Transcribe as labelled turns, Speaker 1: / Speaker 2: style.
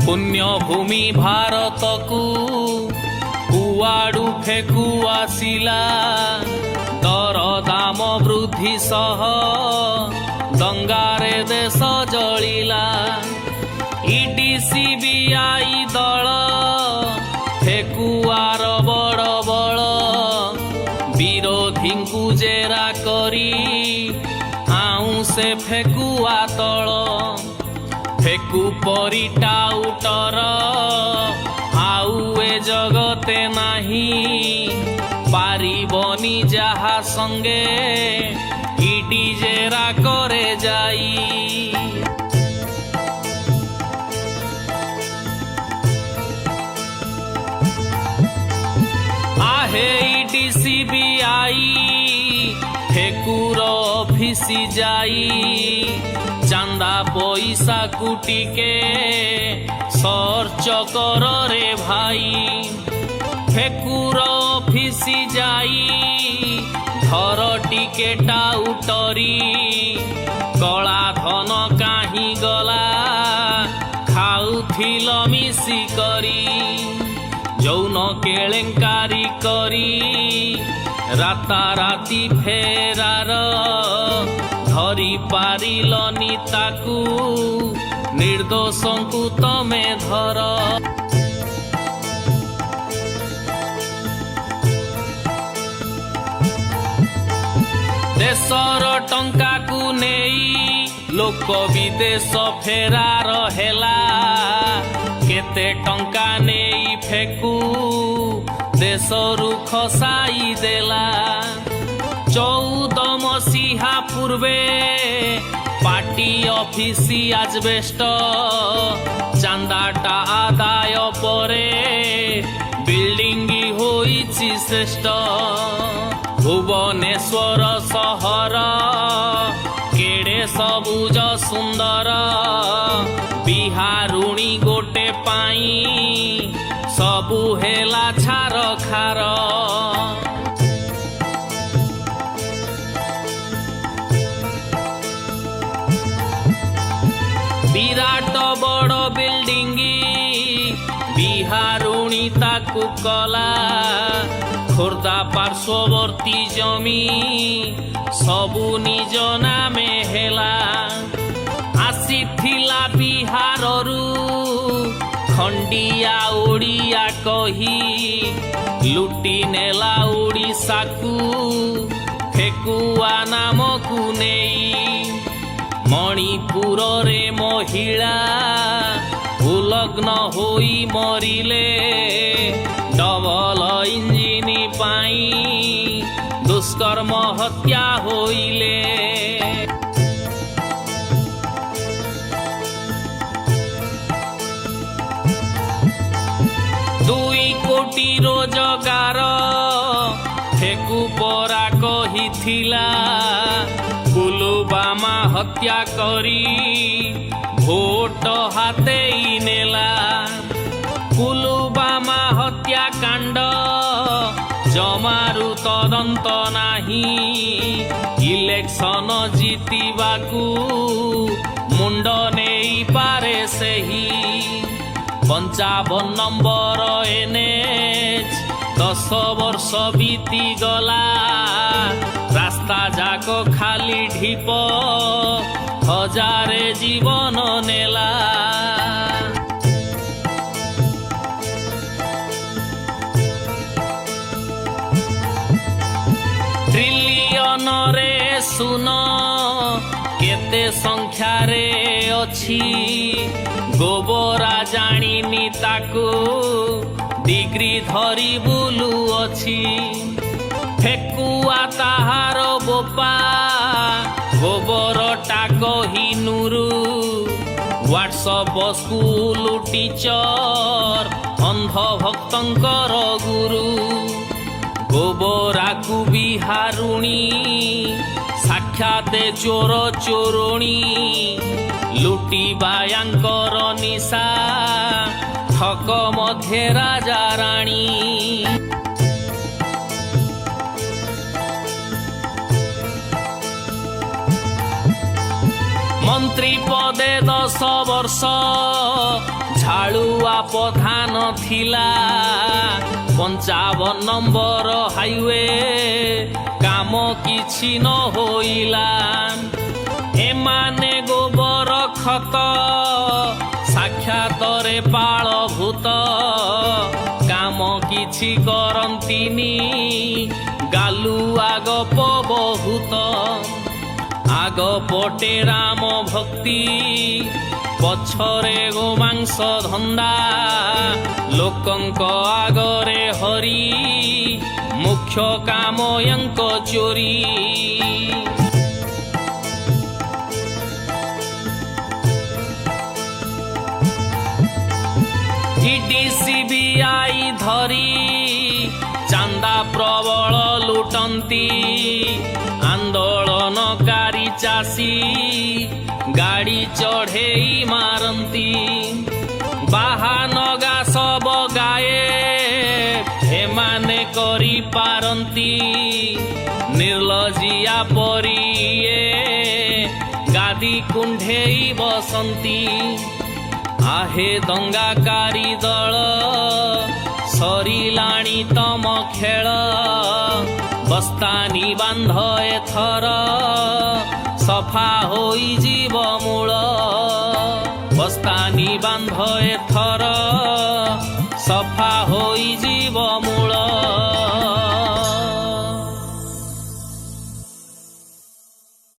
Speaker 1: पुण्यभूमि भारत को कुआडू फेकु आसिला दर दाम वृद्धि सह दंगारे देश जलिला इडी सीबीआई दल फेकुआर बड़ बड़ विरोधी को जेरा करी आऊँ से फेकुआ तल फेकु परी टाउटर आउ ए जगते नाही पारिबनी जाहा संगे इडी जेरा करे जाई आहे इडी सीबीआई फेकुर ऑफिसी जाई चांदा पैसा कुटिके सर्च कर रे भाई फेकुर ऑफिसी जाई धर टिके टाउटरी कला धन काहीं गला खाउथिल मिसी करी যৌন কেলেঙ্কারি করি রাতারাতি ফেরার ধরি পারিলনি তাকু নির্দোষଙ୍କୁ তমে ধর দেশর টঙ্কাକୁ ନେଇ ଲୋକ ବିଦେଶ ଫେରାର ହେଲା केते टंका नेई फेकु देशरु खसाई देला 14 मसीहा पूर्वे पार्टी ऑफिसी आजबेस्ट चांदाटा आदाय परे बिल्डिंग होईची श्रेष्ठ भुवनेश्वर सहर केड़े सबुज सुंदर बिहारुणी गोटे पाई सबु हेला छार खार विराट बड़ बिल्डिंग बिहारुणी ताकु कला खोर्धा पार्श्ववर्ती जमी सबु निज नामे हेला आसीथिला बिहाररू खंडिया ओडिया कही लुटी नेला ओडिशा को फेकुआ नाम को नेई मणिपुर रे महिला उलग्न होई मरिले डबल इंजिन पाई दुष्कर्म हत्या होइले कोटी रोजगार फेकु परा कहिथिला पुलवामा हत्या करी भोट हाते नेला पुलवामा हत्या कांड जमारु तदंत नाही इलेक्शन जीतिबाकू मुंड नेई पारे सेही 55 नंबर एनएच 10 वर्ष बीती गला रास्ता जाक खाली ढीप हजारे जीवन नेला ट्रिलियन रे सुन केते संख्या रे अछि गोबरा जानिनी ताकू डिग्री धरी बुलू अछि फेकुआ ताहार बोपा गोबरटा कही नुरु व्हाट्सएप स्कूल टीचर अंध भक्तंकर गुरु गोबरा को बिहारुणी साक्षाते चोर चोरणी लुटी बायांकर निशा ठक मध्य राजा राणी मंत्री पदे 10 वर्ष ଝାଳୁଆ ପ୍ରଧାନ ଥିଲା 55 ନମ୍ବର ହାଇୱେ କାମ କିଛି ନ ହୋଇଲା। ଏମାନେ ଗୋବର ଖତ ସାକ୍ଷାତରେ ପାଳ ଭୂତ କାମ କିଛି କରନ୍ତିନି ଗାଲୁଆ ଗପ ବହୁତ। ଆଗ ପଟେ ରାମ ଭକ୍ତି ପଛରେ ଗୋମାଂସ ଧନ୍ଦା ଲୋକଙ୍କ ଆଗରେ ହରି ମୁଖ୍ୟ କାମ ୟାଙ୍କ ଚୋରି। ଇଡି ସିବିଆଇ ଧରି ଚାନ୍ଦା ପ୍ରବଳ ଲୁଟନ୍ତି ଆନ୍ଦୋଳନକାରୀ ଚାଷୀ ଗାଡ଼ି ଚଢ଼େଇ ମାରନ୍ତି। ବାହାନଗା ସବ ଗାଏ ଏମାନେ କରିପାରନ୍ତି ନିର୍ଲଜିଆ ପରି ଗାଦି କୁଣ୍ଢେଇ ବସନ୍ତି। आहे ଦଙ୍ଗାକାରୀ ଦଳ ସରିଲାଣି ତମ ଖେଳ ବସ୍ତାନି ବାନ୍ଧ ଏଥର ସଫା ହୋଇଯିବ ମୂଳ। ବସ୍ତାନି ବାନ୍ଧ ଏଥର ସଫା ହୋଇଯିବ ମୂଳ।